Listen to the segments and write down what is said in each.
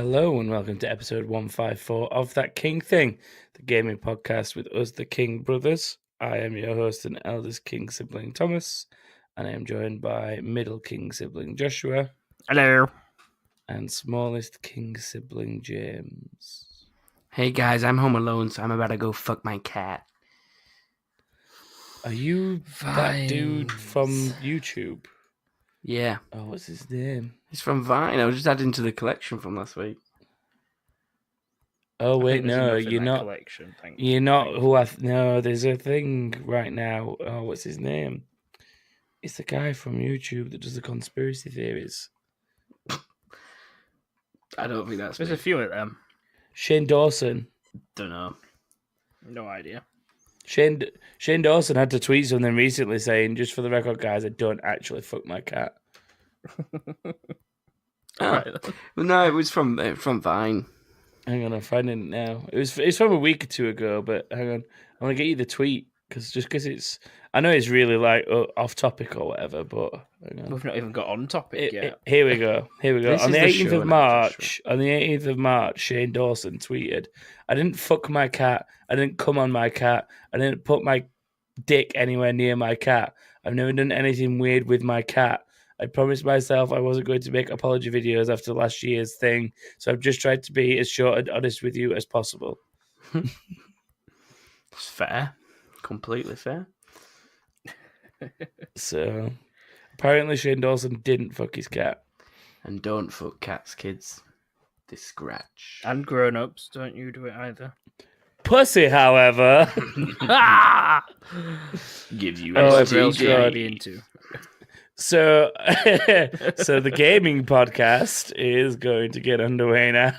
Hello and welcome to episode 154 of That King Thing, the gaming podcast with us, the King brothers. I am your host and eldest King sibling Thomas, and I am joined by middle King sibling Joshua. Hello. And smallest King sibling James. Hey guys, I'm home alone, so I'm about to go fuck my cat. Are you that dude from YouTube? Yeah. Oh, what's his name? He's from Vine. I was just adding to the collection from last week. Oh wait, no, you're not. Collection, You're not who I. No, there's a thing right now. Oh, what's his name? It's the guy from YouTube that does the conspiracy theories. I don't think that's There's me. a few of them. Shane Dawson. Don't know. No idea. Shane Dawson had to tweet something recently saying, "Just for the record, guys, I don't actually fuck my cat." Well, no, it was from Vine. Hang on, I'm finding it now. It's from a week or two ago, but hang on, I'm gonna get you the tweet because it's. I know it's really like off topic or whatever, but hang on. We've not even got on topic yet. Here we go. This On is the the 18th show of now, March, Shane Dawson tweeted, "I didn't fuck my cat. I didn't come on my cat. I didn't put my dick anywhere near my cat. I've never done anything weird with my cat. I promised myself I wasn't going to make apology videos after last year's thing, so I've just tried to be as short and honest with you as possible." It's fair. Completely fair. So, apparently Shane Dawson didn't fuck his cat. And don't fuck cats, kids. They scratch. And grown-ups, don't you do it either. Pussy, however... Gives you Oh, STD. everyone's got- Be into. So, the gaming podcast is going to get underway now.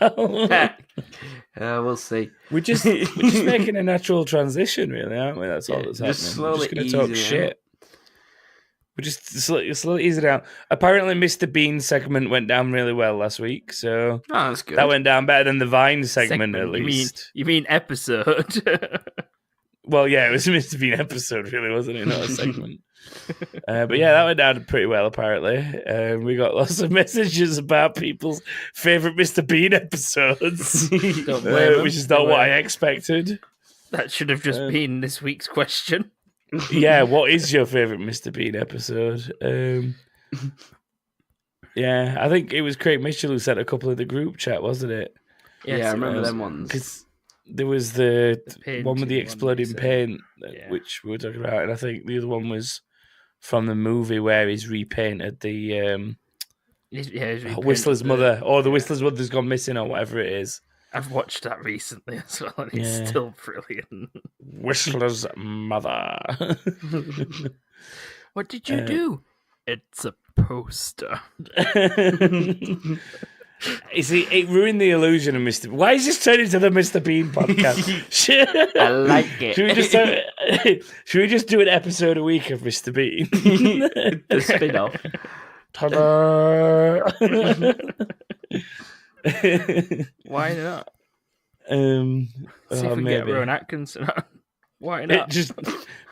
We'll see. we're just making a natural transition, really, aren't we? That's all that's happening. just We're just slowly going to talk easing it shit. We're just slowly easing it out. Apparently, Mr. Bean segment went down really well last week, so Oh, that's good. that went down better than the Vine segment at You least. mean episode? Well, yeah, it was a Mr. Bean episode, really, wasn't it? Not a segment. But yeah, that went down pretty well, apparently. We got lots of messages about people's favourite Mr. Bean episodes, Don't blame 'em. which is not what I expected. That should have just been this week's question. Yeah, what is your favourite Mr. Bean episode? Yeah, I think it was Craig Mitchell who sent a couple in the group chat, wasn't it? Yeah, Yes, I it remember was. them ones. Because there was the painting one with the one, exploding you said. paint, Yeah. which we were talking about, and I think the other one was from the movie where he's repainted the He's repainted Whistler's the- mother, or the yeah. Whistler's mother's gone missing, or whatever it is. I've watched that recently as well, and it's Yeah. still brilliant. Whistler's mother. What did you do? It's a poster. You see, it ruined the illusion of Mr. Why is this turning into the Mr. Bean podcast? I like it. Should we just do an episode a week of Mr. Bean? The spin-off. Ta-da! Why not? See if we can get Rowan Atkinson on. Why not? Just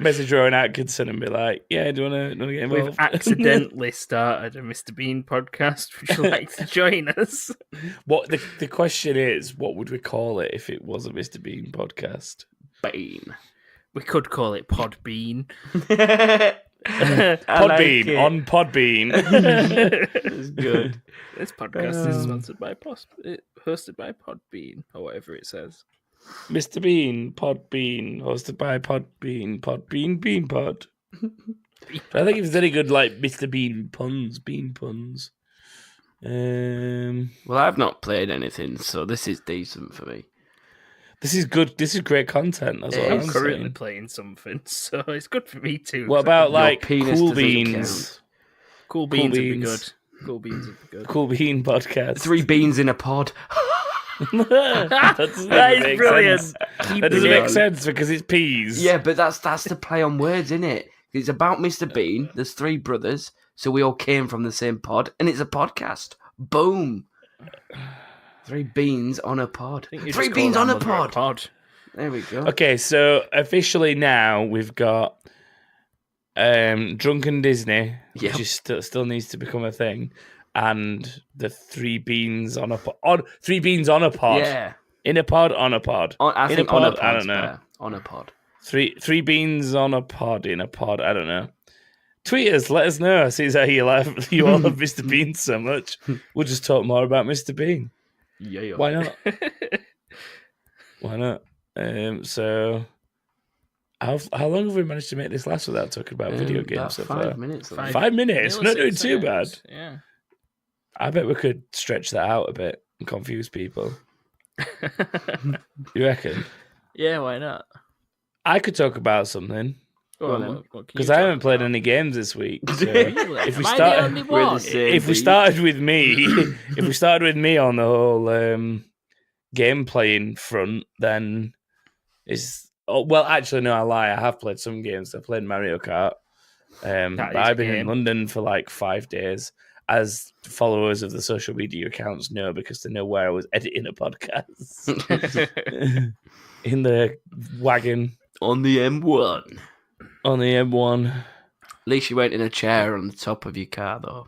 message Rowan Atkinson and be like, "Yeah, do you want to get involved?" We've accidentally started a Mr. Bean podcast. Would you like to join us? What the question is, what would we call it if it was a Mr. Bean podcast? Bane. We could call it Podbean. Podbean on Podbean. It's good. This podcast is sponsored by hosted by Podbean, or whatever it says. Mr. Bean, Podbean, hosted by Podbean, Bean Pod. But I think if there's any good like Mr. Bean puns. Well, I've not played anything, so this is decent for me. This is good. This is great content. That's what I'm I'm currently saying. playing something, so it's good for me too. What about like penis Cool doesn't Beans? Cool Beans would be Beans. good. Cool Beans would be good. Cool Bean podcast. 3 beans in a pod. that doesn't That even is make brilliant. sense. Keep That doesn't it make on. sense because it's peas. Yeah, but that's the play on words, isn't it? It's about Mr. Bean. There's 3 brothers, so we all came from the same pod, and it's a podcast. Boom. 3 beans on a pod. I think you 3 just call beans that on a mother pod. There we go. Okay, so officially now we've got Drunken Disney, Yep. which is still needs to become a thing, and the three beans on a pod. 3 beans on a pod. Yeah. In a pod, on a pod. I in think a pod, on a pod. I don't know. On a pod. Three beans on a pod, in a pod, I don't know. Tweet us, let us know. See how you all love Mr. Bean so much. We'll just talk more about Mr. Bean. Yeah. Why not? Why not? So, how long have we managed to make this last without talking about video games so 5 far? minutes. 5 minutes? We're not doing too bad. Yeah. I bet we could stretch that out a bit and confuse people. You reckon? Yeah, why not? I could talk about something. Go on, Because I haven't played any games this week. So if we started with me on the whole game playing front, then it's actually no, I lie. I have played some games. I played Mario Kart. But I've been in London for like 5 days, as followers of the social media accounts know, because they know where I was editing a podcast in the wagon on the M1. On the M1. At least you went in a chair on the top of your car, though.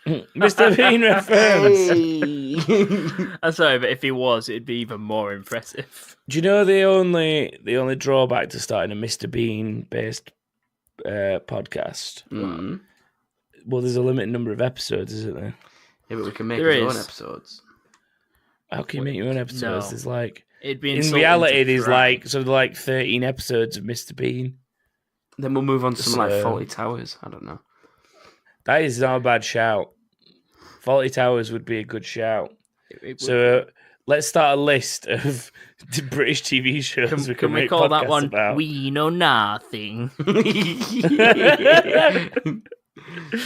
Mr. Bean reference. I'm sorry, but if he was, it'd be even more impressive. Do you know the only drawback to starting a Mr. Bean based podcast? Mm. Well, there's a limited number of episodes, isn't there? Yeah, but we can make our own episodes. How can you make your own episodes? No. There's like, it'd be in reality, there's like 13 episodes of Mr. Bean. Then we'll move on to something like Fawlty Towers. I don't know. That is not a bad shout. Fawlty Towers would be a good shout. So let's start a list of British TV shows we can we make call that one about. We Know Nothing?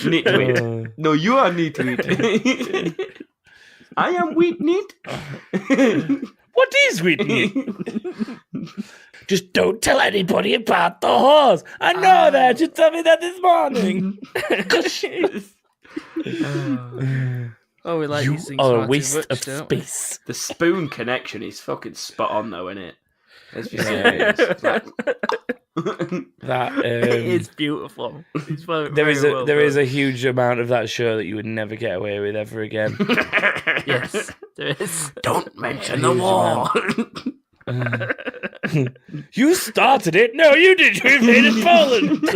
Nitwit. No, you are Nitwit. I am Wheatnit. What is Whitney? Just don't tell anybody about the horse. I know that. You told me that this morning. We like you these things are a far waste too much, of don't we? space. The spoon connection is fucking spot on, though, isn't it? Let's be serious. That it's beautiful. It's there is a huge amount of that show that you would never get away with ever again. Yes, there is. Don't mention the war. You started it. No, you did. You invaded Poland.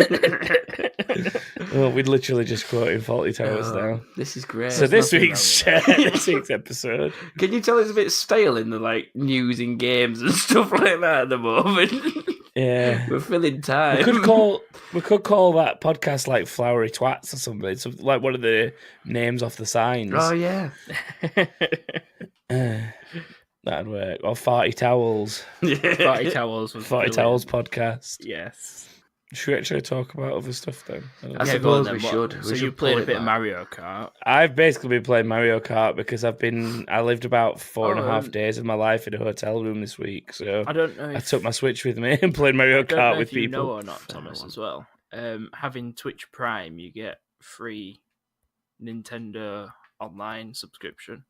Well, we'd literally just quoting Fawlty Towers now. This is great. So this week's episode. Can you tell it's a bit stale in the news and games and stuff like that at the moment? Yeah, we're filling time. We could call that podcast like Flowery Twats or something. So like one of the names off the signs. Oh yeah. That'd work. Or Fawlty Towels. Fawlty Towels was Fawlty Towels podcast. Yes. Should we actually talk about other stuff then? I suppose we should. So you played a bit of Mario Kart. I've basically been playing Mario Kart because I lived about 4.5 days of my life in a hotel room this week. So I don't know. I took my Switch with me and played Mario Kart with people. You know or not, Thomas, as well. Having Twitch Prime, you get free Nintendo online subscription.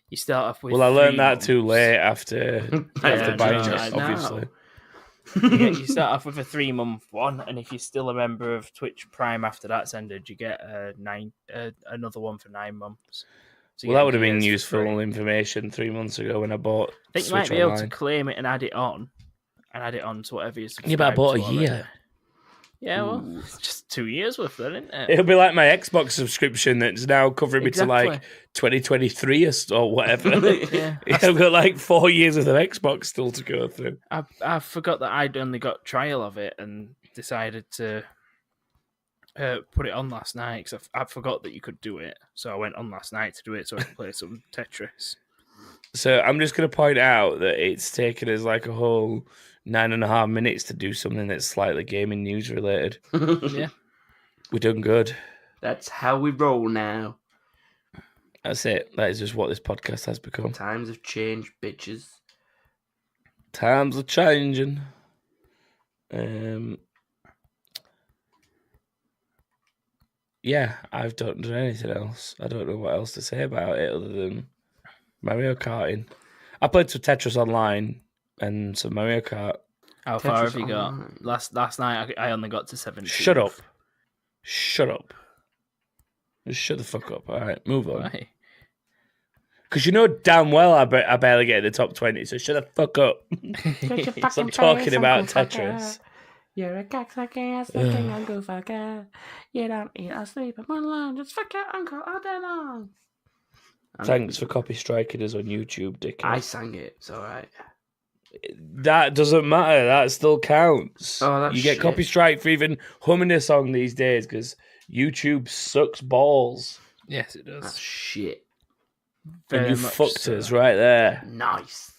You start off with. Well, I learned that too late after buying it, obviously. You start off with a 3-month one, and if you're still a member of Twitch Prime after that's ended, you get another one for 9 months. So that would have been useful information 3 months ago when I bought. I think you might be able to claim it and add it on to whatever you're subscribed to. Yeah, but I bought a year. Yeah, well, it's just 2 years worth, then, isn't it? It'll be like my Xbox subscription that's now covering me to like 2023 or whatever. Yeah, I've got like 4 years of the Xbox still to go through. I forgot that I'd only got trial of it and decided to put it on last night because I forgot that you could do it. So I went on last night to do it so I could play some Tetris. So I'm just going to point out that it's taken us like a whole 9.5 minutes to do something that's slightly gaming news related. Yeah. We're doing good. That's how we roll now. That's it. That is just what this podcast has become. Times have changed, bitches. Times are changing. Yeah, I've not done anything else. I don't know what else to say about it other than Mario Karting. I played some Tetris Online and some Mario Kart. How far have you got? Last night I only got to 17. Shut up. Just shut the fuck up. All right, move on. Why? Because you know damn well I barely get in the top 20, so shut the fuck up. Stop talking about Tetris. You're a cocksucker, ass fucking uncle fucker. You don't eat or sleep at one line, just fuck your uncle all day long. Thanks for copy striking us on YouTube, dickhead. I sang it, it's alright. That doesn't matter. That still counts. Oh, that's you get shit. copy strike for even humming a song these days because YouTube sucks balls. Yes, it does. That's shit. And you much fucked so. us right there. Nice.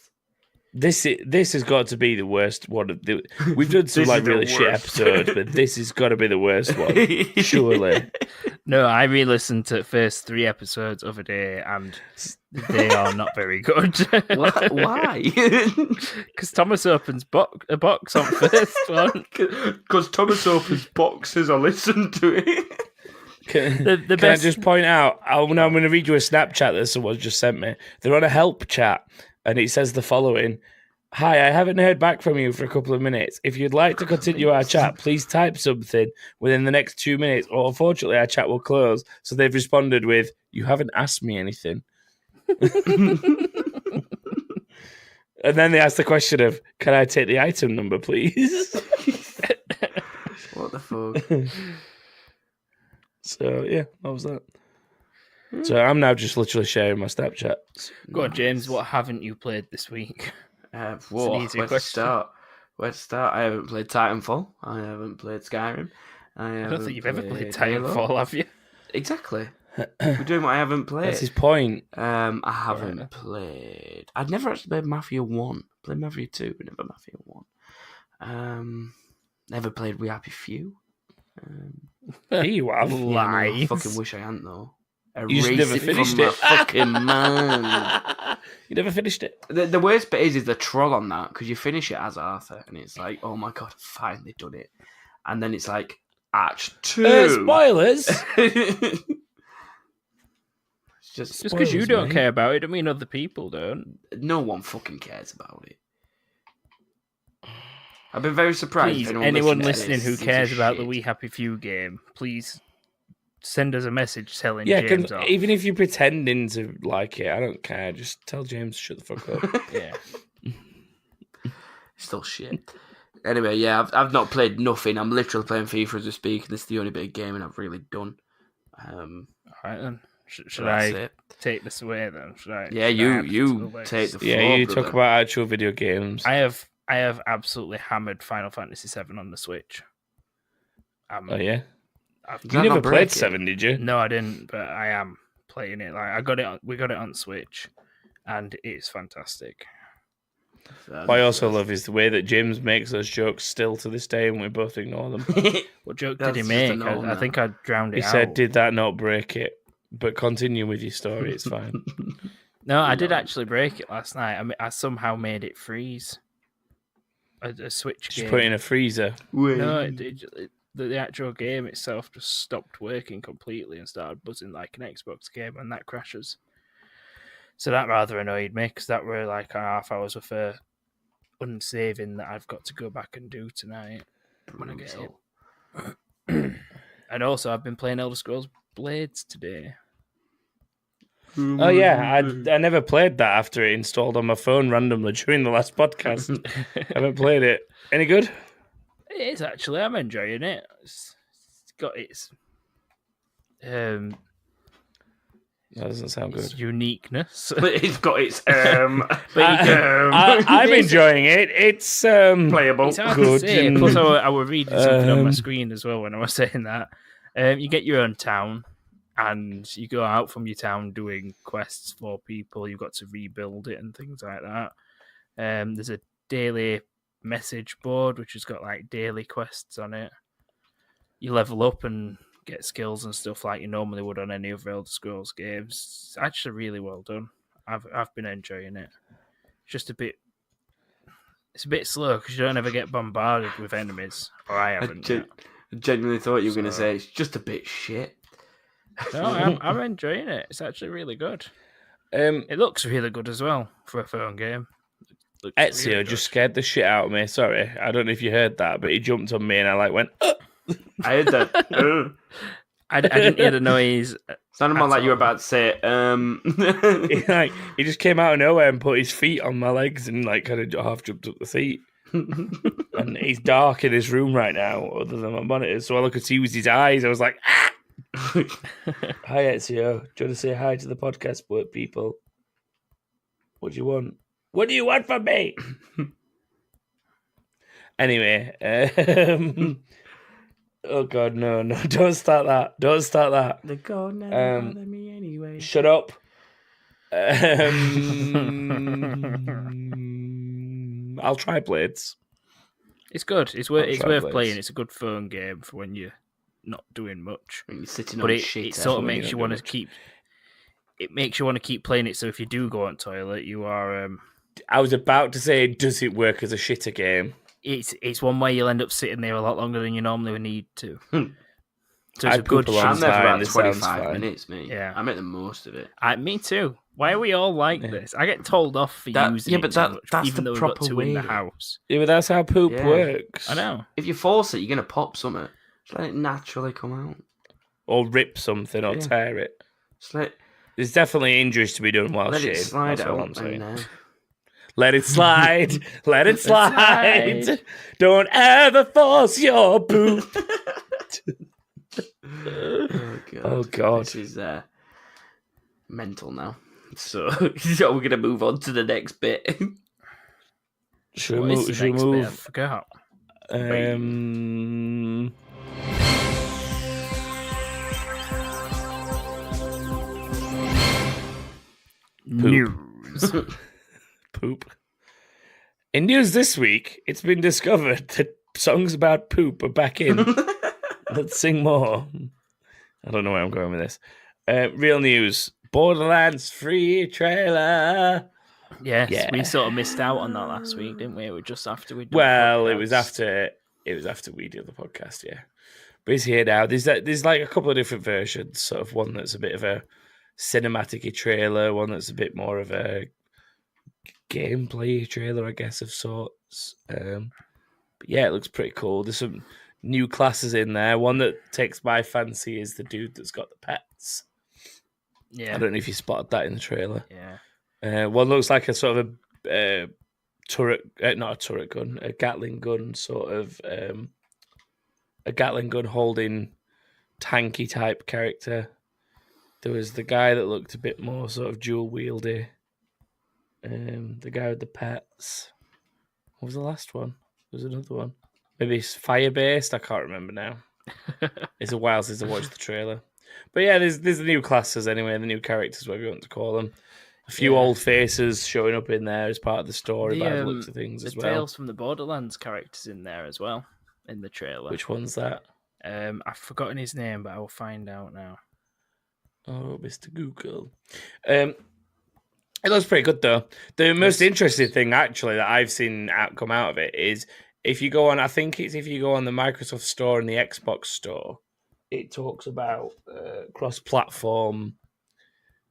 This has got to be the worst one of the. We've done some This like is the really shit worst. episodes, but this has got to be the worst one, surely. No, I re-listened to the first 3 episodes of a day, and they are not very good. Why? Because Thomas opens a box on first one. Because Thomas opens boxes, I listen to it. Can The I best. just point out? I'm going to read you a Snapchat that someone just sent me. They're on a help chat, and it says the following. Hi, I haven't heard back from you for a couple of minutes. If you'd like to continue our chat, please type something within the next 2 minutes, or unfortunately our chat will close. So they've responded with, you haven't asked me anything. And then they asked the question of, can I take the item number, please? What the fuck? So, yeah, what was that? So I'm now just literally sharing my Snapchat. Go on, James. What haven't you played this week? Whoa, an easy where to question. start? Where to start? I haven't played Titanfall. I haven't played Skyrim. I don't think you've ever played Halo. Titanfall, have you? Exactly. We're doing what I haven't played. That's his point. I haven't played. I'd never actually played Mafia 1. Played Mafia 2, but never Mafia 1. Never played We Happy Few. You have. Yeah, no, I Lies. fucking wish I hadn't, though. You just never Erase it finished from my it. fucking mind. You never finished it. The worst bit is the troll on that, because you finish it as Arthur, and it's like, oh my god, I've finally done it. And then it's like, Act 2. Spoilers. It's just Just because you Spoilers, don't mate. care about it, I mean other people don't. no one fucking cares about it. I've been very surprised. Please, if anyone listens to listening this who piece of cares about the shit. We Happy Few game, please send us a message telling Yeah, James off. even if you're pretending to like it, I don't care. Just tell James to shut the fuck up. Yeah. Still shit. Anyway, yeah, I've not played nothing. I'm literally playing FIFA as we speak, and this is the only bit of gaming I've really done. All right then. Should So I that's it. take this away then? Should I? Yeah, should I have to you go back? take the Yeah, floor, you brother. talk about actual video games. I have absolutely hammered Final Fantasy VII on the Switch. Oh yeah, I've, Did you that never not break played it? 7, did you? no, I didn't, but I am playing it. Like we got it on Switch, and it's fantastic. What I also love is the way that James makes those jokes still to this day, and we both ignore them. What joke That's did he just a make? no I now. think I drowned it He out. said, "Did that not break it?" But continue with your story. It's fine. No, I did actually break it last night. I somehow made it freeze. A Switch Just game. put it in a freezer. No, the actual game itself just stopped working completely and started buzzing like an Xbox game, and that crashes. So that rather annoyed me, because that were like a half hours of unsaving that I've got to go back and do tonight when I get it. And also, I've been playing Elder Scrolls Blades today. Oh yeah, I never played that after it installed on my phone randomly during the last podcast. I haven't played it. Any good? It is actually. I'm enjoying it. It's got its That doesn't sound its good. uniqueness. It's got its But you can, I'm It's- enjoying it. It's playable. it's hard to good. say. and- Plus, I was reading something on my Um, screen as well when I was saying that. You get your own town, and you go out from your town doing quests for people. You've got to rebuild it and things like that. There's a daily message board which has got like daily quests on it. You level up and get skills and stuff like you normally would on any other Elder Scrolls games. It's actually really well done. I've been enjoying it. It's a bit slow because you don't ever get bombarded with enemies, or I haven't. yet. I genuinely thought you were going to So- say it's just a bit shit. No, I'm enjoying it. It's actually really good. Um, It looks really good as well for a phone game. Looks Ezio really just good. scared the shit out of me. Sorry, I don't know if you heard that, but he jumped on me and I like went. I heard that. I didn't hear the noise. Sounded more At like you were all. about to say, He just came out of nowhere and put his feet on my legs and like kind of half jumped up the seat. And he's dark in his room right now, other than my monitor. So all I could see was his eyes. I was like, ah! Hi, Ezio. Do you want to say hi to the podcast people? What do you want? What do you want from me? Anyway, oh god, no, don't start that. Don't start that. The God never bothered me anyway. Shut up. I'll try Blades. It's good. It's worth Blades. playing. It's a good fun game for when you're not doing much. When you're sitting But on it shit. sort of when makes you you don't want do to much. keep. It makes you want to keep playing it. So if you do go on toilet, you are. I was about to say, does it work as a shitter game? It's one way you'll end up sitting there a lot longer than you normally would need to. So I it's a good. poop a lot. I'm there for fine, about this sounds 25 fine. minutes, mate. Yeah. I make the most of it. Me too. Why are we all like this? I get told off for using it too much, that's even the though we've got proper two in the way. house. Yeah, but that's how poop Yeah. works. I know. If you force it, you're going to pop something. Just let it naturally come out. Or rip something or Yeah. tear it. Just let There's definitely injuries to be done while it shitting. slide That's all I'm out. saying. And, Let it slide. Let it slide. slide. Don't ever force your poop. oh, God. Oh, God. This is mental now. So we're going to move on to the next bit. Should What we is move? the Should we next bit? I move? forgot. News. Poop. In news this week, it's been discovered that songs about poop are back in. Let's sing more. I don't know where I'm going with this. Real news. Borderlands free trailer. Yes, Yeah. we sort of missed out on that last week, didn't we? It was just after we'd done Well, the it was podcast. after we did the podcast, yeah. But it's here now. There's like a couple of different versions. Sort of one that's a bit of a cinematic trailer, one that's a bit more of a gameplay trailer, I guess, of sorts. But yeah, it looks pretty cool. There's some new classes in there. One that takes my fancy is the dude that's got the pets. Yeah. I don't know if you spotted that in the trailer. Yeah. One looks like a sort of a turret, not a turret gun, a Gatling gun, sort of a Gatling gun holding tanky type character. There was the guy that looked a bit more sort of dual wieldy. The guy with the pets. What was the last one? There was another one. Maybe it's fire based. I can't remember now. It's a while since I watched the trailer. But yeah, there's the new classes anyway, the new characters, whatever you want to call them. A few old faces showing up in there as part of the story by the looks of things as the well. Tales from the Borderlands characters in there as well, in the trailer. Which one's that? I've forgotten his name, but I will find out now. Oh, Mr. Google. It looks pretty good though. The most interesting thing actually that I've seen come out of it is if you go on, I think it's if you go on the Microsoft Store and the Xbox Store, it talks about cross-platform,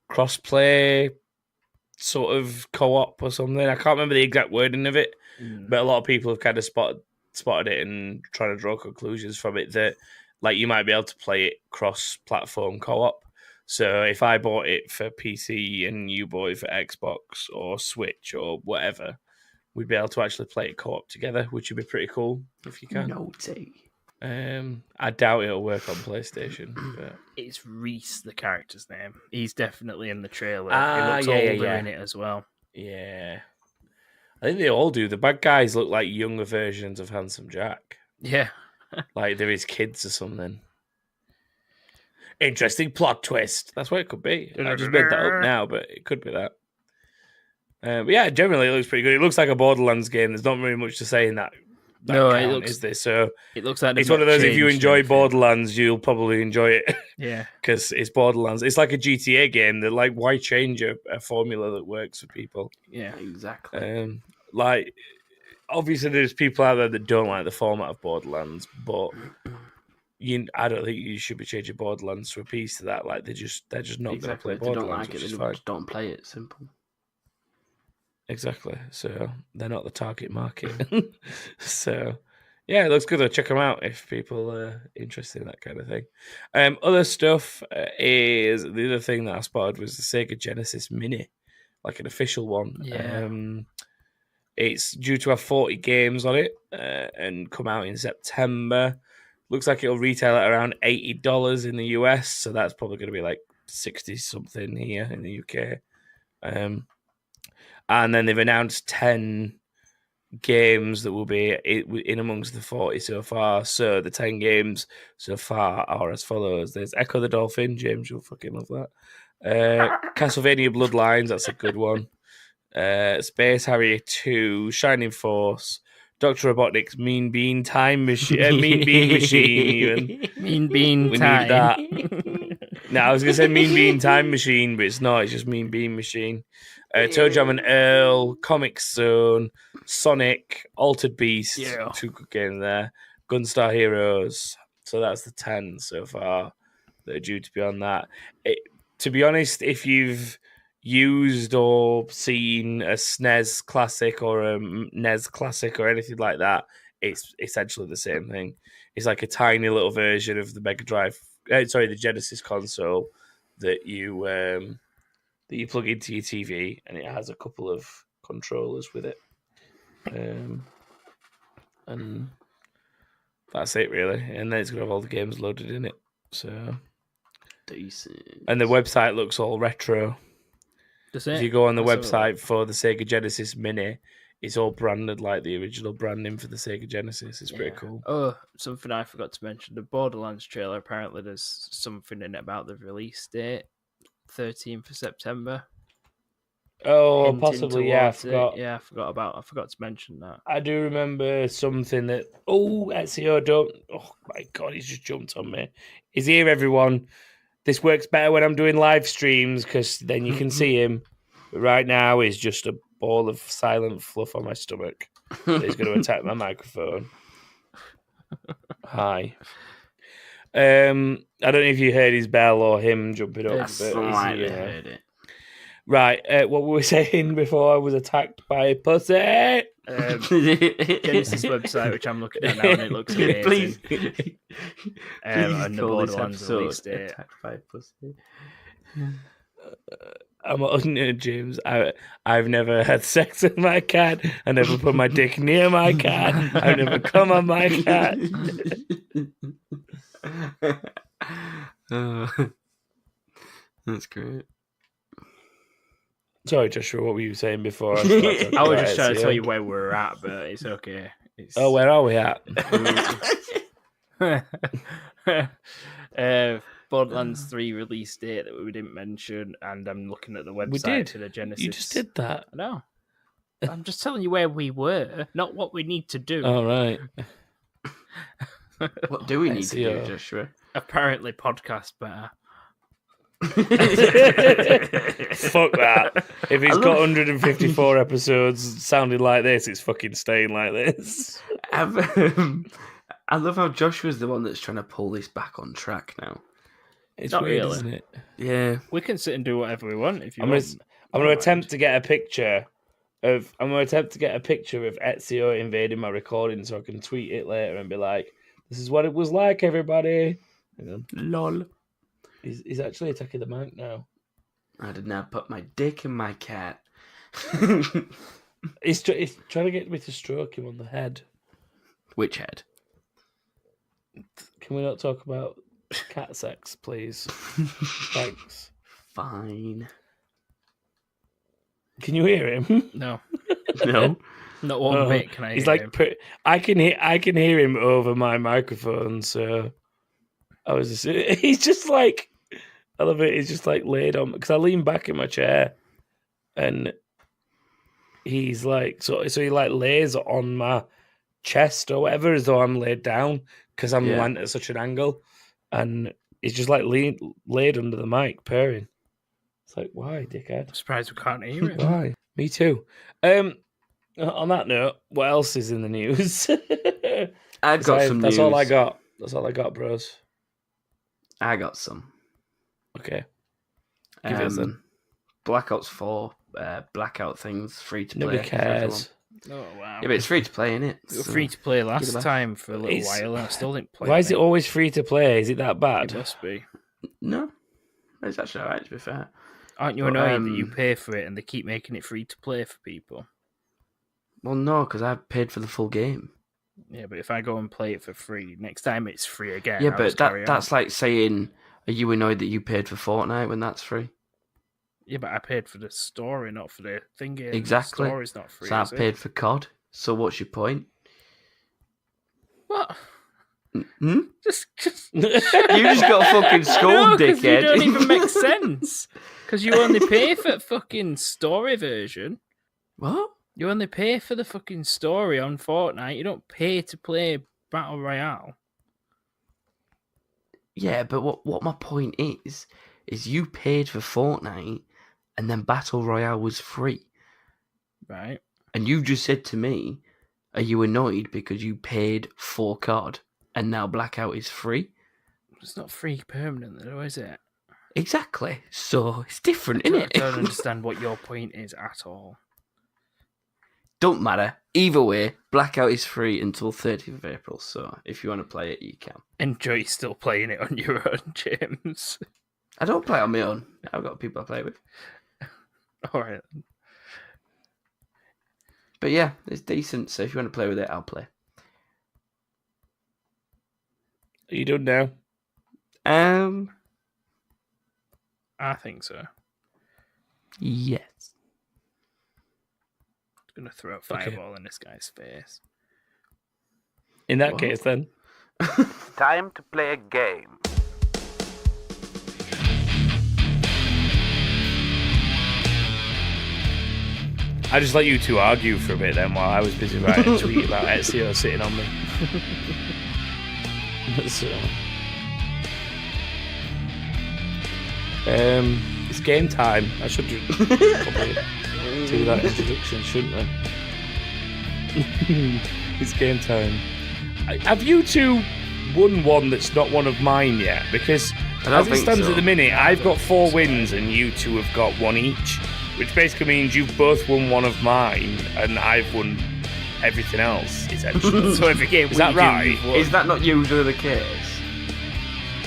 cross-play sort of co-op or something. I can't remember the exact wording of it, but a lot of people have kind of spotted it and trying to draw conclusions from it that like you might be able to play it cross-platform co-op. So if I bought it for PC and you bought it for Xbox or Switch or whatever, we'd be able to actually play it co-op together, which would be pretty cool if you can. Naughty. I doubt it'll work on PlayStation. But... It's Reese, the character's name. He's definitely in the trailer. Ah, he looks yeah, older yeah. in it as well. Yeah. I think they all do. The bad guys look like younger versions of Handsome Jack. Yeah. Like they're his kids or something. Interesting plot twist. That's what it could be. I just made that up now, but it could be that. But yeah, generally it looks pretty good. It looks like a Borderlands game. There's not really much to say in that. No, count, it looks. is there? So It looks like it's one of those. If you enjoy Borderlands, you'll probably enjoy it Yeah. because it's Borderlands. It's like a GTA game. That like, why change a formula that works for people? Yeah. Exactly. Like, obviously, there's people out there that don't like the format of Borderlands, but I don't think you should be changing Borderlands to a piece to that. Like, they're just not Exactly. going to play If they don't Borderlands, like it, which they is fine. just don't play it. Simple. Exactly. So they're not the target market. So Yeah, it looks good. I'll check them out if people are interested in that kind of thing. Other stuff is the other thing that I spotted was the Sega Genesis Mini, like an official one. Yeah. It's due to have 40 games on it and come out in September. Looks like it'll retail at around $80 in the US, so that's probably going to be like 60 something here in the UK. And then they've announced 10 games that will be in amongst the 40 so far. So the 10 games so far are as follows. There's Echo the Dolphin. James, you'll fucking love that. Castlevania Bloodlines, that's a good one. Space Harrier 2, Shining Force, Dr. Robotnik's Mean Bean Time Machine, Mean Bean Machine even. Mean Bean We Time. need that. No, I was going to say Mean Bean Time Machine, but it's not. It's just Mean Bean Machine. Toe Jam and Earl, Comic Zone, Sonic, Altered Beast, Yeah. 2 good games there. Gunstar Heroes. So that's the 10 so far that are due to be on that. To be honest, if you've used or seen a SNES Classic or a NES Classic or anything like that, it's essentially the same thing. It's like a tiny little version of the Mega Drive, the Genesis console that you plug into your TV, and it has a couple of controllers with it. And that's it, really. And then it's going to have all the games loaded in it. So Decent. And the website looks all retro. Does If it? you go on the Let's have a website for the Sega Genesis Mini, it's all branded like the original branding for the Sega Genesis. It's pretty cool. Oh, something I forgot to mention. The Borderlands trailer, apparently there's something in it about the release date, 13th of September. Oh, Hinting possibly, yeah, I towards it. forgot. Yeah, I forgot to mention that. I do remember something that... Oh, Ezio, don't... Oh, my God, he's just jumped on me. He's here, everyone. This works better when I'm doing live streams because then you can see him. But right now, he's just a ball of silent fluff on my stomach. So he's going to attack my microphone. Hi. I don't know if you heard his bell or him jumping up. I But slightly heard it. Right, what were we saying before I was attacked by a pussy? Genesis website, which I'm looking at now, and it looks amazing. Please, And the call this Borderlands episode release date. Attacked by a Pussy. I'm James. I've never had sex with my cat. I never put my dick near my cat. I've never come on my cat. That's great. Sorry, Joshua, what were you saying before? I was just trying to tell you where we're at, but it's okay. Oh, where are we at? Borderlands 3 release date that we didn't mention, and I'm looking at the website We did. for the Genesis. You just did that. I know. I'm just telling you where we were, not what we need to do. All right. What do we need to do, SEO. Joshua? Apparently, podcast better. Fuck that. If it's got 154 episodes sounding like this, it's fucking staying like this. I love how Joshua's the one that's trying to pull this back on track now. It's Not weird, really. isn't it? Yeah. We can sit and do whatever we want if you I'm want. going to attempt to get a picture of Ezio invading my recording so I can tweet it later and be like, "This is what it was like, everybody." Hang on. Lol. He's actually attacking the mic now. I did not put my dick in my cat. He's trying to get me to stroke him on the head. Which head? Can we not talk about cat sex, please? Thanks. Fine. Can you hear him? No, No. not one bit. Can I? He's hear like, him. I can hear him over my microphone. So he's just like, I love it. He's just like laid on because I lean back in my chair, and he's like, so he like lays on my chest or whatever as though I'm laid down because I'm lying at such an angle, and he's just like laid under the mic purring. It's like, why, dickhead? I'm surprised we can't hear him. Why? Me too. On that note, what else is in the news? I've got some news. That's all I got. That's all I got, bros. I got some. Okay. Give it then. Black Ops 4 blackout things free to play. Nobody for everyone. cares. Oh wow! Yeah, but it's free to play, innit? It was free to play last back. time for a little It's- while, and I still didn't play. Why on is it always free to play? Is it that It bad? must be. No, it's actually alright, to be fair. Aren't you But, annoyed that you pay for it and they keep making it free to play for people? Well, no, because I've paid for the full game. Yeah, but if I go and play it for free, next time it's free again. Yeah, I'll but just carry on. that's like saying, are you annoyed that you paid for Fortnite when that's free? Yeah, but I paid for the story, not for the thingy. Exactly. The story's not free. So I is it? paid for COD. So what's your point? What? Hmm? Just You just got fucking no, schooled, 'cause dickhead. you don't even make sense. Because you only pay for fucking story version. What? You only pay for the fucking story on Fortnite. You don't pay to play Battle Royale. Yeah, but what my point is you paid for Fortnite and then Battle Royale was free. Right. And you just said to me, are you annoyed because you paid for COD and now Blackout is free? It's not free permanently, though, is it? Exactly. So it's different, I isn't it? don't understand what your point is at all. Don't matter. Either way, Blackout is free until 30th of April. So if you want to play it, you can. Enjoy still playing it on your own, James. I don't play on my own. I've got people I play with. All right. But yeah, it's decent. So if you want to play with it, I'll play. Are you done now? I think so. Yes. I'm going to throw a fireball in this guy's face. In that What? case, then. Time to play a game. I just let you two argue for a bit then while I was busy writing a tweet about Ezio sitting on me. So, it's game time. I should probably do that introduction, shouldn't I? It's game time. Have you two won one that's not one of mine yet? Because don't as it think stands so. at the minute, I've got 4 wins and you two have got 1 each, which basically means you've both won one of mine and I've won everything else, essentially. So every game Is that right? you've won. Is that not usually the case?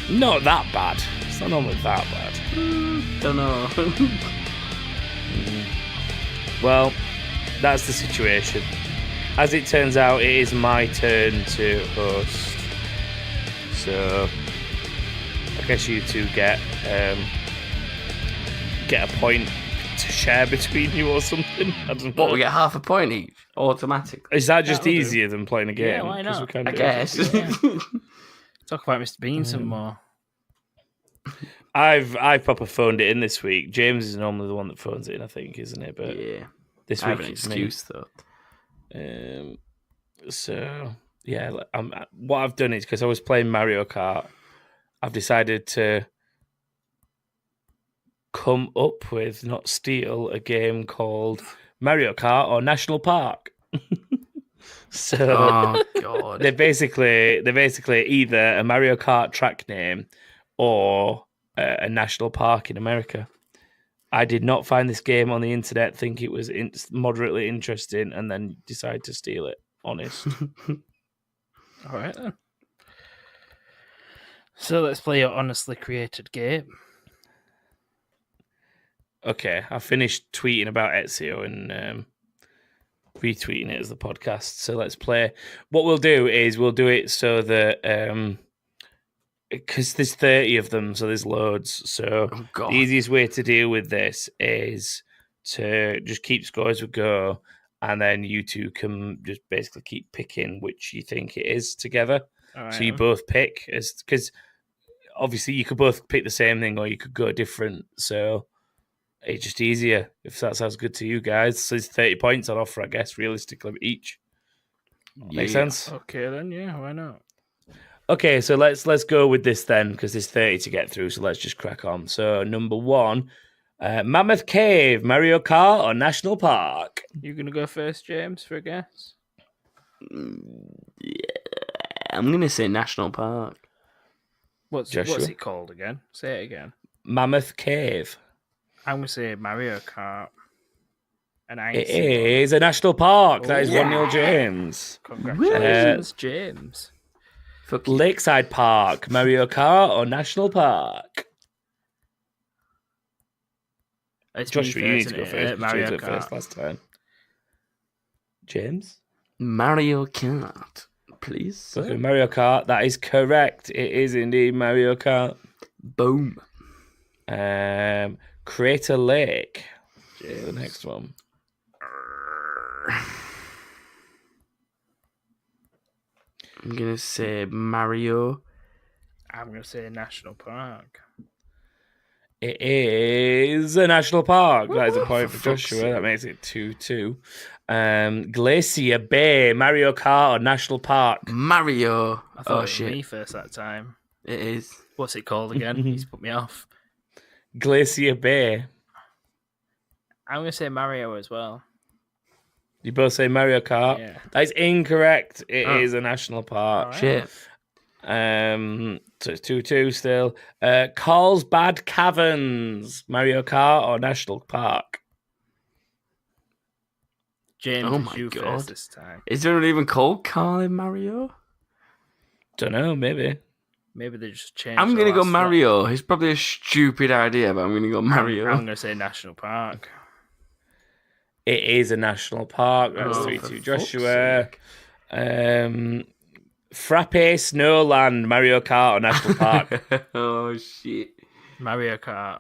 Not that bad. It's not normally that bad. Don't know. Well, that's the situation. As it turns out, it is my turn to host. So, I guess you two get a point to share between you or something. I don't know. What, we get half a point each automatically? Is that just That'll do. easier than playing a game? Yeah, why 'Cause not? we can I do it. guess. Yeah. Talk about Mr. Bean some more. I've proper phoned it in this week. James is normally the one that phones it in, I think, isn't it? But Yeah. this I have week an it's me. excuse though. So yeah, what I've done is because I was playing Mario Kart, I've decided to come up with, not steal, a game called Mario Kart or National Park. So Oh god. they're basically either a Mario Kart track name or a national park in America. I did not find this game on the internet, think it was moderately interesting, and then decide to steal it. Honest. All right, then. So let's play your honestly created game. Okay, I finished tweeting about Ezio and retweeting it as the podcast. So let's play. What we'll do is we'll do it so that because there's 30 of them, so there's loads. So Oh god. the easiest way to deal with this is to just keep score as we go, and then you two can just basically keep picking which you think it is together. All right, So you then. both pick, because obviously you could both pick the same thing or you could go different. So it's just easier if that sounds good to you guys. So there's 30 points on offer, I guess, realistically each. Make sense? Okay, then. Yeah, why not? Okay, so let's go with this then, because there's 30 to get through. So let's just crack on. So number 1, Mammoth Cave, Mario Kart, or National Park? You gonna go first, James, for a guess? Yeah. I'm gonna say National Park. What's Joshua? it called again? Say it again. Mammoth Cave. I'm gonna say Mario Kart. An It icy one. is a national park. That is Oh, 1-0 James. Congratulations, James. Fuck you. Lakeside Park, Mario Kart or National Park? It's Joshua, me you need first, to go isn't first. it? Because James Mario went Kart. first last time. James? Mario Kart, please. Okay, Mario Kart. That is correct. It is indeed Mario Kart. Boom. Crater Lake. The next one. I'm gonna say Mario. I'm going to say National Park. It is a national park. That is a point For for fuck's Joshua. sake. That makes it 2-2. Glacier Bay, Mario Kart or National Park? Mario. I thought Oh it was shit! me first that time. It is. What's it called again? He's put me off. Glacier Bay. I'm going to say Mario as well. You both say Mario Kart. Yeah. That is incorrect. It Oh. is a national park. Alright. Shit. So it's 2-2 still. Carlsbad Caverns, Mario Kart or National Park? James, Oh it's my you God. first this time. Is there even called Carl in Mario? Don't know, maybe. Maybe they just changed. I'm the gonna go last Mario. It's probably a stupid idea, but I'm gonna go Mario. I'm going to say National Park. It is a national park. That's Oh, 3-2 for Joshua. fuck's Frappe Snowland, Mario Kart or National Park? sake. Oh shit! Mario Kart.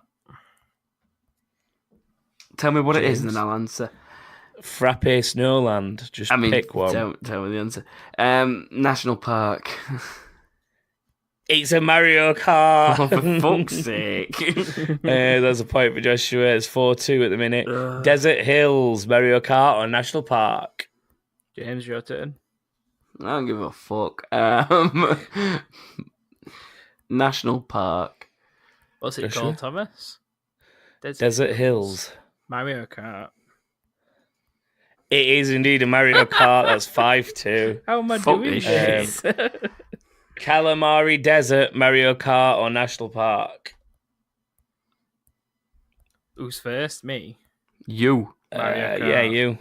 Tell me what it is, and James? then I'll answer. Frappe Snowland. Just I mean, pick one. tell me the answer. National Park. It's a Mario Kart. Oh, for fuck's sake! That's a point for Joshua. It's 4-2 at the minute. Ugh. Desert Hills, Mario Kart or National Park? James, your turn. I don't give a fuck. National Park. What's it Joshua? called, Thomas? Desert Hills. Mario Kart. It is indeed a Mario Kart. That's 5-2. How am I Fuck doing this this? Calamari Desert, Mario Kart or National Park? Who's first? Me. You. Mario Kart. Yeah, you.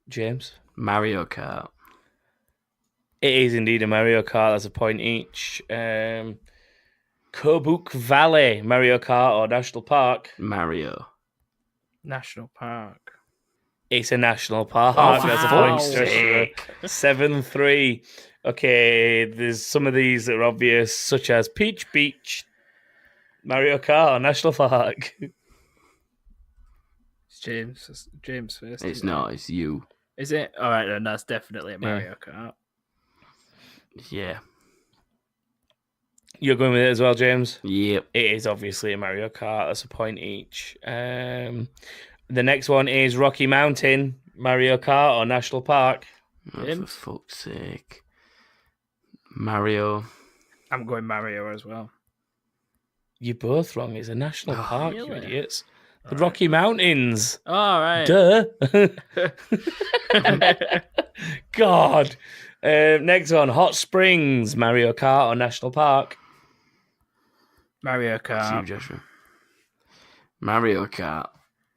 James? Mario Kart. It is indeed a Mario Kart. That's a point each. Kobuk Valley, Mario Kart or National Park? Mario. National Park. It's a national park. Oh, That's a for point, fuck's Joshua. 7-3. Okay, there's some of these that are obvious, such as Peach Beach, Mario Kart or National Park. It's James first. It's isn't it? not. It's you. Is it? All right, then that's definitely a Mario Kart. Yeah. You're going with it as well, James? Yep. It is obviously a Mario Kart. That's a point each. The next one is Rocky Mountain, Mario Kart or National Park? Oh, James? for fuck's sake. Mario. I'm going Mario as well. You're both wrong. It's a national Oh, park, you really? idiots. The Rocky Mountains. All right. Duh. God. Next one, Hot Springs, Mario Kart or National Park? Mario It's you, Kart. Joshua. Mario Kart.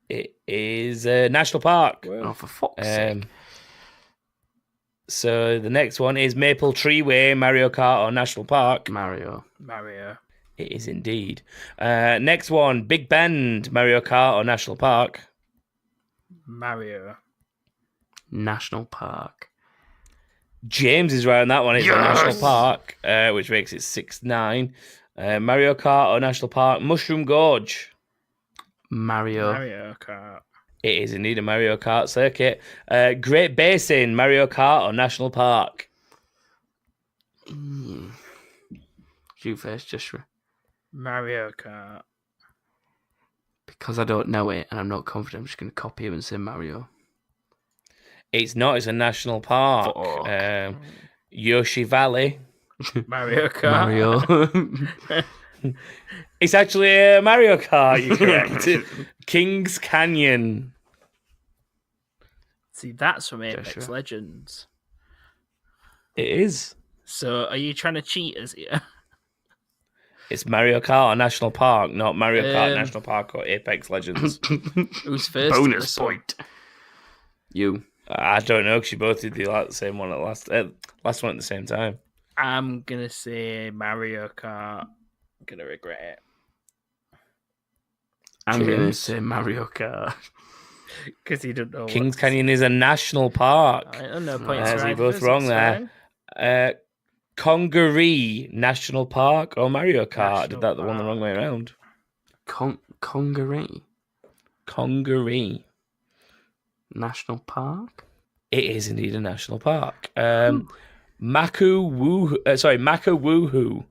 It is National Park. Oh, for fuck's sake. So the next one is Maple Tree Way, Mario Kart or National Park? Mario. Mario. It is indeed. Next one, Big Bend, Mario Kart or National Park? Mario. National Park. James is right on that one. It's a Yes! National Park, which makes it 6-9. Mario Kart or National Park? Mushroom Gorge. Mario. Mario Kart. It is indeed a Mario Kart circuit. Great Basin, Mario Kart or National Park? You first, Joshua. Mario Kart. Because I don't know it and I'm not confident, I'm just going to copy him and say Mario. It's not. It's a national park. Fuck. Yoshi Valley. Mario Kart. Mario. It's actually a Mario Kart. You're correct. Kings Canyon. See, that's from Apex Joshua. Legends. It is. So, are you trying to cheat us here? It's Mario Kart or National Park, not Mario Kart National Park or Apex Legends. Who's first? Bonus point. You. I don't know because you both did the same one at last one at the same time. I'm gonna say Mario Kart. I'm gonna regret it. I'm going to James? say Mario Kart. Because he didn't know. Kings Canyon is a national park. I don't know. Points So for you're both either, wrong it's there. fine. Congaree National Park or Mario Kart? I did National that the one the wrong way around. Congaree Congaree. National Park? It is indeed a national park. Makawoohoo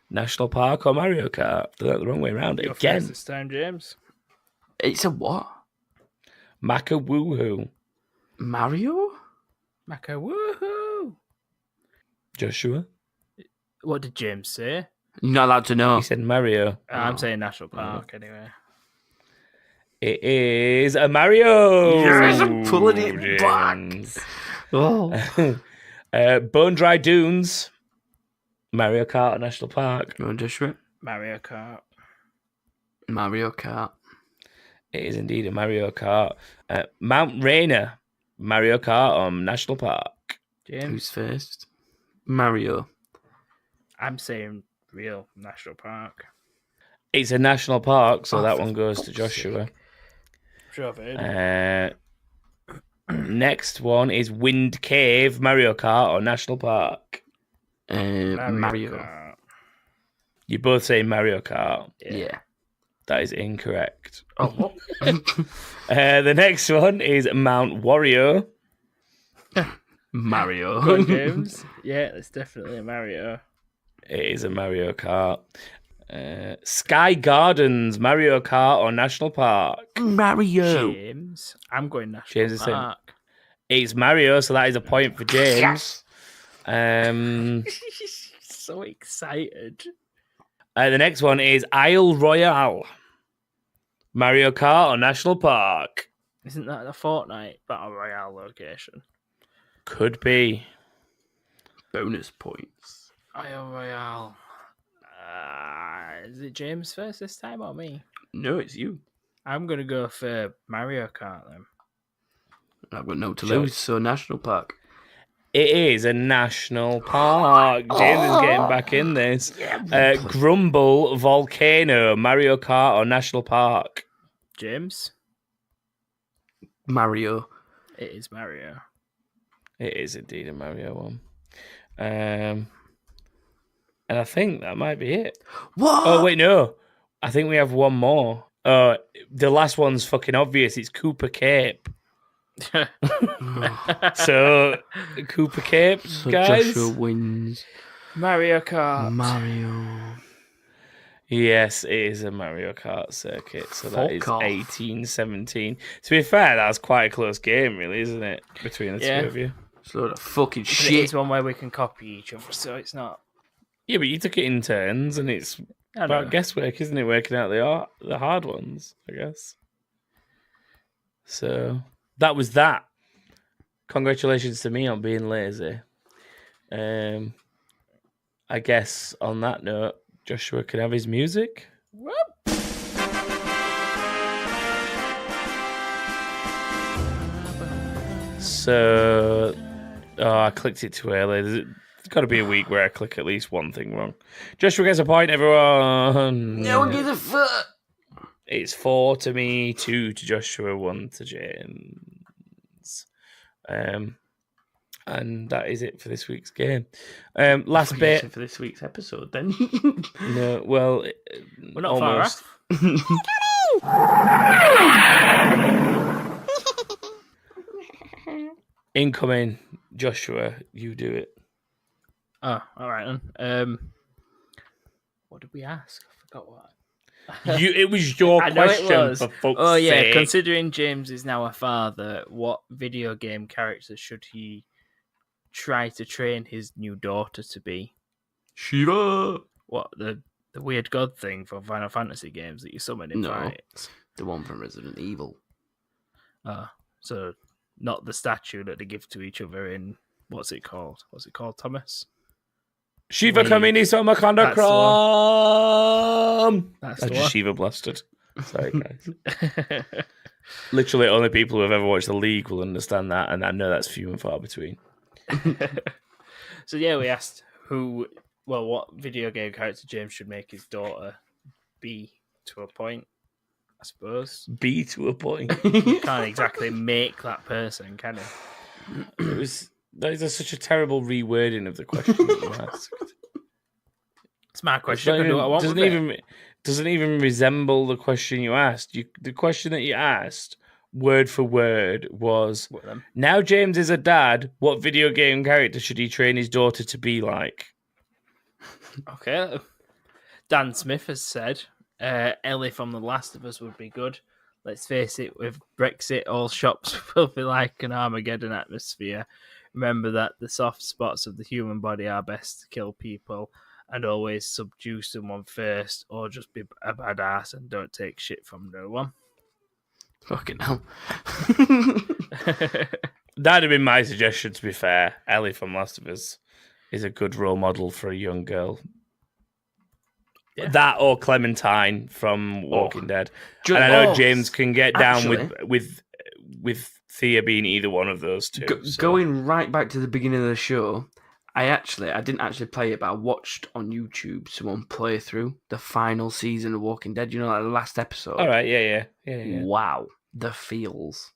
National Park or Mario Kart? Did that the wrong way around You're again. first this time, James. It's a what? Makawoohoo. Mario? Maka woohoo! Joshua? What did James say? You're not allowed to know. He said Mario. I'm saying National Park anyway. It is a Mario. Yes, I'm pulling it James. back. Oh. Bone Dry Dunes. Mario Kart National Park. You want to Joshua? Mario Kart. Mario Kart. It is indeed a Mario Kart. Mount Rainier. Mario Kart National Park. James. Who's first? Mario. I'm saying real National Park. It's a national park, so Oh, that for one goes to fuck's Joshua. Sure, I've heard. Next one is Wind Cave, Mario Kart or National Park. Mario. Kart. You both say Mario Kart. Yeah. That is incorrect. Oh, what? The next one is Mount Wario. Mario. Go on, James. Yeah, it's definitely a Mario. It is a Mario Kart. Sky Gardens, Mario Kart or National Park. Mario. James. I'm going National James is saying- Park. It's Mario, so that is a point for James. So excited. The next one is Isle Royale. Mario Kart or National Park. Isn't that a Fortnite Battle Royale location? Could be. Bonus points. Isle Royale. Is it James first this time or me? No, it's you. I'm going to go for Mario Kart then. I've got no to Sure. lose, so National Park. It is a national park. James is getting back in this. Grumble Volcano, Mario Kart or National Park. James? Mario. It is Mario. It is indeed a Mario one. And I think that might be it. What? Oh, wait, no. I think we have one more. The last one's fucking obvious. It's Cooper Cape. So, Cooper Cape, So guys. Joshua wins. Mario Kart. Mario. Yes, it is a Mario Kart circuit. So that is Fuck off. 18-17. To be fair, that's quite a close game, really, isn't it? Between the Yeah. two of you. It's a load of fucking But shit. it is one where we can copy each other, so it's not. Yeah, but you took it in turns, and it's I about know. guesswork, isn't it? Working out the hard ones, I guess. So that was that. Congratulations to me on being lazy. I guess on that note, Joshua can have his music. Whoop. So, I clicked it too early. There's got to be a week where I click at least one thing wrong. Joshua gets a point, everyone. No one gives a fuck. It's 4 to me, 2 to Joshua, 1 to James. And that is it for this week's game. Last bit. For this week's episode, then. No, well, We're not almost. far Incoming, Joshua, you do it. Oh, all right then. What did we ask? I forgot what. It was your I know it question, was. for fuck's Oh yeah, sake. considering James is now a father, what video game character should he try to train his new daughter to be? Shiva. What the weird god thing for Final Fantasy games that you summon in No. fights? The one from Resident Evil. So not the statue that they give to each other in what's it called? What's it called, Thomas? Shiva Wait. Kamini Somakanda That's the Kram. That's I the just one. Shiva blasted. Sorry, guys. Literally, only people who've ever watched The League will understand that, and I know that's few and far between. So yeah, we asked what video game character James should make his daughter be to a point, I suppose. B to a point. You can't exactly make that person, can you? That is such a terrible rewording of the question that you asked. It's my question. I It's can do what I want with it. doesn't even resemble the question you asked. The question that you asked, word for word, was, What them? now James is a dad, what video game character should he train his daughter to be like? Okay. Dan Smith has said Ellie from The Last of Us would be good. Let's face it, with Brexit, all shops will be like an Armageddon atmosphere. Remember that the soft spots of the human body are best to kill people, and always subdue someone first, or just be a badass and don't take shit from no one. Fucking hell. That'd have been my suggestion, to be fair. Ellie from Last of Us is a good role model for a young girl. Yeah. That or Clementine from Walking Dead. Ju- And I know oh, James can get down actually- with Thea being either one of those two. So. Going right back to the beginning of the show, I didn't actually play it, but I watched on YouTube someone play through the final season of Walking Dead. You know, like the last episode. All right, yeah. Wow, the feels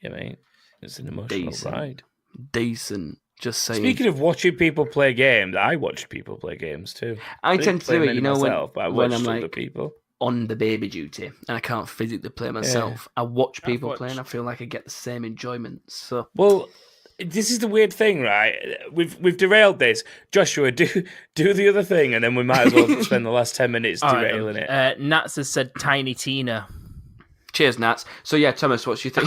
Yeah, mate. It's an emotional ride. decent. Just saying. Speaking of watching people play games, I watch people play games too. I didn't tend to play do it, many you know, myself, but I when watched I'm other like people. on the baby duty and I can't physically play myself. I watch people play and I feel like I get the same enjoyment. So Well, this is the weird thing, right? We've derailed this. Joshua, do the other thing, and then we might as well spend the last 10 minutes derailing it. Nats has said Tiny Tina. cheers, Nats. So yeah, Thomas, what's your thing?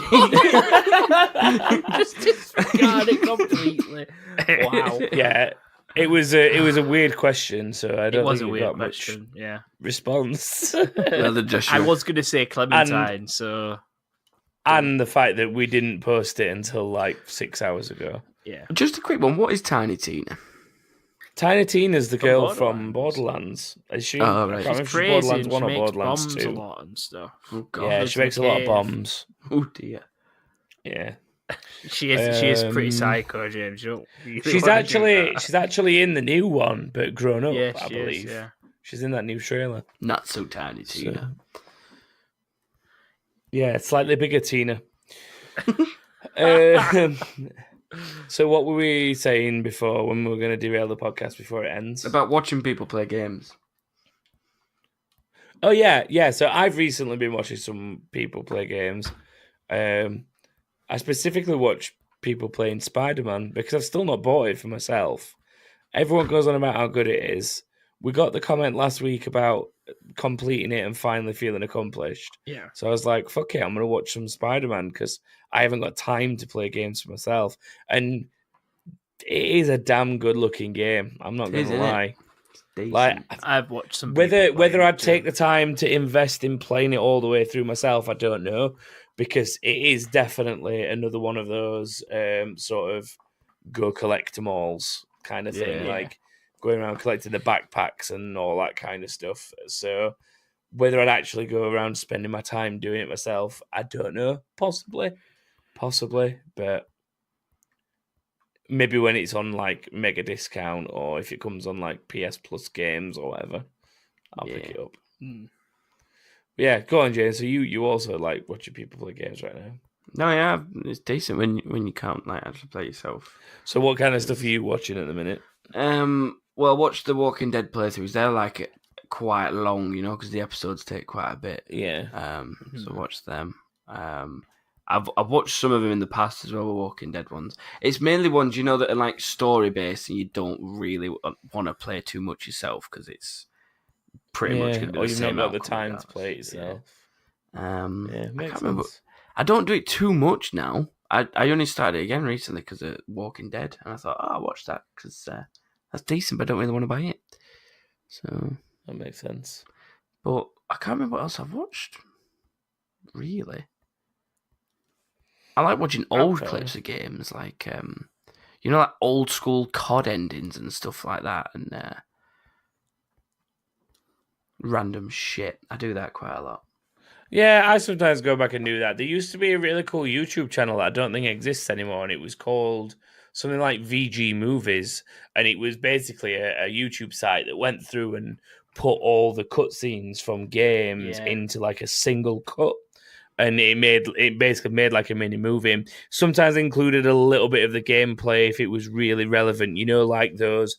Just disregard it completely. Wow. Yeah, it was a weird question, so I don't It was think a we weird got question. much Yeah. response. Well, the Joshua. I was going to say Clementine, so And the fact that we didn't post it until like 6 hours ago. yeah. Just a quick one. What is Tiny Tina? Tiny Tina's the girl Borderlands. from Borderlands. Is she? Oh, I right. can't remember She's if she's crazy. Borderlands And 1 she or makes Borderlands bombs 2. a lot and stuff. Oh God. Yeah, lives she in a makes a lot of cave. bombs. Oh dear. Yeah. She is pretty Um, psycho, James. You don't really She's wanna do that. actually in the new one, but grown up, Yeah, I she believe. is, yeah. She's in that new trailer. Not so Tiny Tina. Yeah, slightly bigger Tina. So what were we saying before when we were going to derail the podcast before it ends? About watching people play games. Oh yeah. So I've recently been watching some people play games. I specifically watch people playing Spider-Man because I've still not bought it for myself. Everyone goes on about how good it is. We got the comment last week about completing it and finally feeling accomplished. Yeah. So I was like, fuck it, I'm going to watch some Spider-Man because I haven't got time to play games for myself. And it is a damn good looking game. I'm not It going is, to isn't it? lie. Decent. Like, I've watched some. people whether play I'd it, take too. the time to invest in playing it all the way through myself, I don't know, because it is definitely another one of those sort of go collect them alls kind of thing, Yeah. like going around collecting the backpacks and all that kind of stuff. So whether I'd actually go around spending my time doing it myself, I don't know. Possibly, but maybe when it's on like mega discount or if it comes on like PS Plus games or whatever, I'll pick Yeah. it up. Mm. Yeah, go on, Jane. So you also like watching people play games right now. No, yeah, it's decent when you can't like actually play yourself. So what kind of stuff are you watching at the minute? Well, watch the Walking Dead playthroughs. They're like quite long, you know, because the episodes take quite a bit. Yeah. So watch them. I've watched some of them in the past as well, the Walking Dead ones. It's mainly ones, you know, that are like story based and you don't really want to play too much yourself because it's pretty much going to be or the you've same not got the outcome time to regardless. play it yourself. Yeah. Yeah, I makes can't remember. sense. I don't do it too much now. I only started it again recently because of Walking Dead, and I thought, oh, I'll watch that because that's decent, but I don't really want to buy it. So, That makes sense. but I can't remember what else I've watched. Really, I like watching old Okay. clips of games, like You know, like old school COD endings and stuff like that, and random shit. I do that quite a lot. Yeah, I sometimes go back and do that. There used to be a really cool YouTube channel that I don't think exists anymore, and it was called something like VG Movies, and it was basically a YouTube site that went through and put all the cutscenes from games into like a single cut. And it basically made like a mini movie. Sometimes included a little bit of the gameplay if it was really relevant. Like those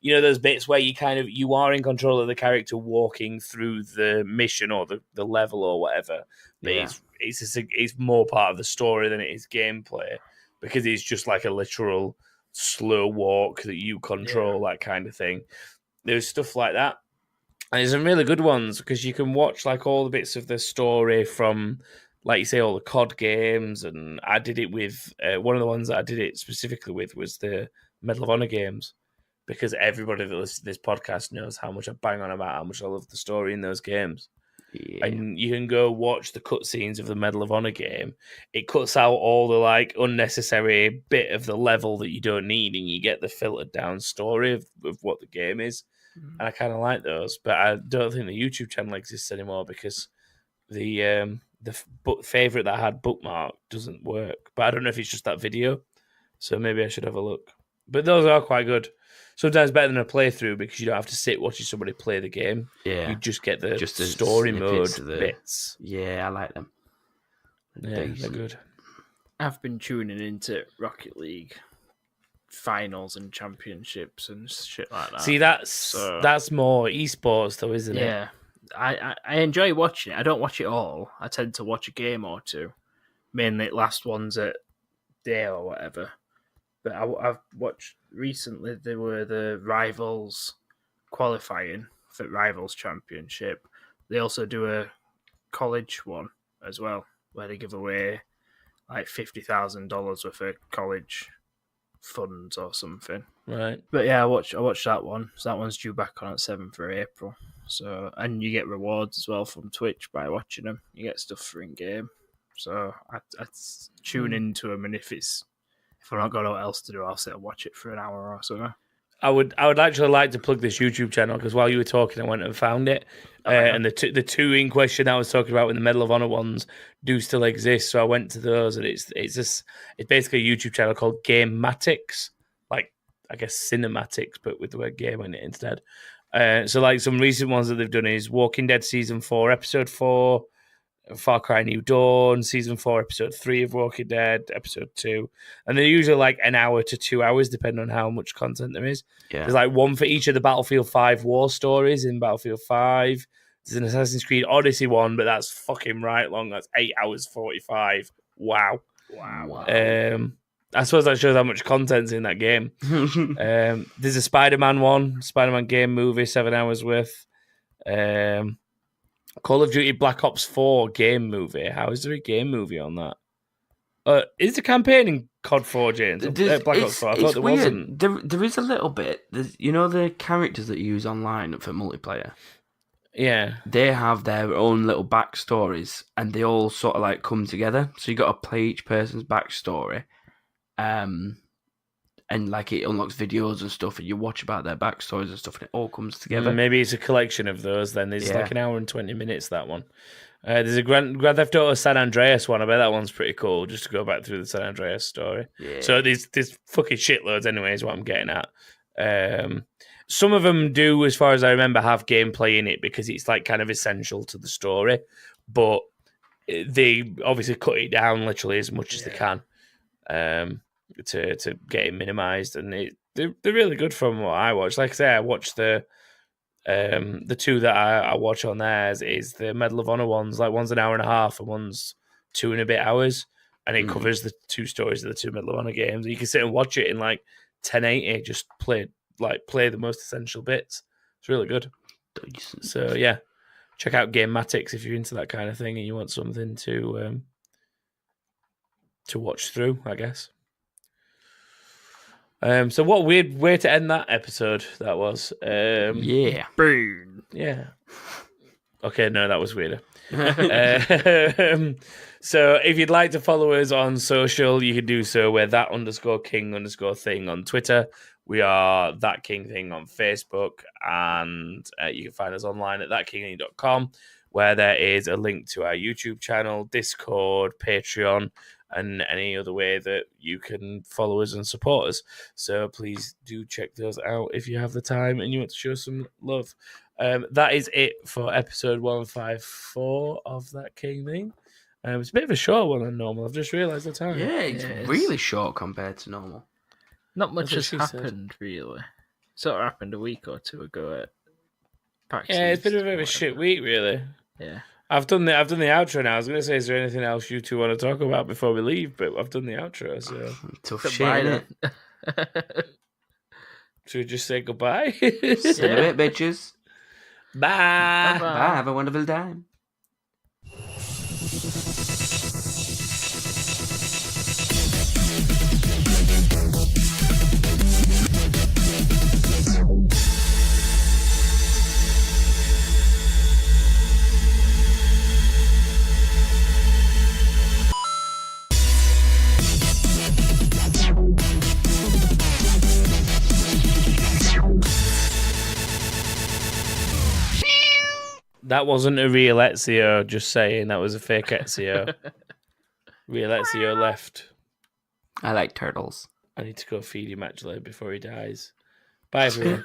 bits where you are in control of the character walking through the mission or the level or whatever. But it's more part of the story than it is gameplay, because it's just like a literal slow walk that you control, that kind of thing. There's stuff like that. And there's some really good ones because you can watch like all the bits of the story from, like you say, all the COD games. And I did it with one of the ones that I did it specifically with was the Medal of Honor games, because everybody that listens to this podcast knows how much I bang on about how much I love the story in those games. Yeah. And you can go watch the cutscenes of the Medal of Honor game. It cuts out all the like unnecessary bit of the level that you don't need, and you get the filtered down story of what the game is. And I kind of like those, but I don't think the YouTube channel exists anymore because the favorite that I had bookmarked doesn't work. But I don't know if it's just that video, so maybe I should have a look. But those are quite good. Sometimes better than a playthrough because you don't have to sit watching somebody play the game. Yeah, you just get the story mode bits. Yeah, I like them. They're good. I've been tuning into Rocket League finals and championships and shit like that. See, that's more esports though, isn't it? Yeah, I enjoy watching it. I don't watch it all. I tend to watch a game or two, mainly last ones at day or whatever. But I've watched recently. There were the Rivals qualifying for Rivals Championship. They also do a college one as well, where they give away like $50,000 worth of college funds or something. Right. But yeah, I watched that one. So that one's due back on at 7th of April. So, and you get rewards as well from Twitch by watching them. You get stuff for in game. So I tune into them, and if I've not got else to do, I'll sit and watch it for an hour or so. I would actually like to plug this YouTube channel because while you were talking, I went and found it. And the two in question I was talking about with the Medal of Honor ones do still exist. So I went to those, and it's basically a YouTube channel called Gamematics, like I guess cinematics, but with the word game in it instead. So like some recent ones that they've done is Walking Dead Season 4, Episode 4, Far Cry New Dawn, Season 4, Episode 3 of Walking Dead, Episode 2. And they're usually like an hour to 2 hours, depending on how much content there is. Yeah. There's like one for each of the Battlefield 5 war stories in Battlefield 5. There's an Assassin's Creed Odyssey one, but that's fucking right long. That's 8 hours 45. Wow. I suppose that shows how much content's in that game. There's a Spider-Man one, Spider-Man game movie, 7 hours worth. Call of Duty Black Ops 4 game movie. How is there a game movie on that? Is the campaign in COD 4, James? Black Ops 4? I thought there wasn't. There is a little bit. You know the characters that you use online for multiplayer? Yeah. They have their own little backstories, and they all sort of like come together. So you got to play each person's backstory. And like it unlocks videos and stuff, and you watch about their backstories and stuff, and it all comes together. Maybe it's a collection of those. Then there's like an hour and 20 minutes. That one. There's a Grand Theft Auto San Andreas one. I bet that one's pretty cool. Just to go back through the San Andreas story. Yeah. So there's fucking shitloads. Anyway, is what I'm getting at. Some of them do, as far as I remember, have gameplay in it because it's like kind of essential to the story. But they obviously cut it down literally as much as they can. To get it minimized, and they're really good from what I watch. Like I say, I watch the two that I watch on theirs is the Medal of Honor ones. Like one's an hour and a half, and one's 2 and a bit hours, and it covers the two stories of the two Medal of Honor games. You can sit and watch it in like 1080, just play the most essential bits. It's really good. So yeah, check out Gamematics if you're into that kind of thing and you want something to watch through, I guess. So what weird way to end that episode that was. Yeah. Boom. Yeah. Okay, no, that was weirder. So if you'd like to follow us on social, you can do so. We're that_king_thing on Twitter. We are That King Thing on Facebook. And you can find us online at thatkingthing.com, where there is a link to our YouTube channel, Discord, Patreon, and any other way that you can follow us and support us. So please do check those out if you have the time and you want to show some love. That is it for episode 154 of That King Thing. It's a bit of a short one than normal. I've just realised the time. Yeah, it's really short compared to normal. Not much has That's what she happened, really. Sort of happened a week or two ago at PAX Yeah, it's been a East, bit of a whatever. shit week, really. Yeah. I've done the outro now. I was going to say, is there anything else you two want to talk about before we leave? But I've done the outro, so Tough Goodbye, shit, innit? should we just say goodbye? See you in a bit, bitches. Bye. Bye. Have a wonderful time. That wasn't a real Ezio, just saying. That was a fake Ezio. Real Ezio left. I like turtles. I need to go feed him actually before he dies. Bye, everyone.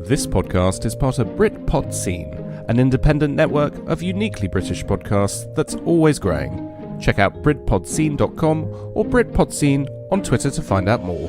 This podcast is part of Britpod Scene, an independent network of uniquely British podcasts that's always growing. Check out BritpodScene.com or Britpod Scene on Twitter to find out more.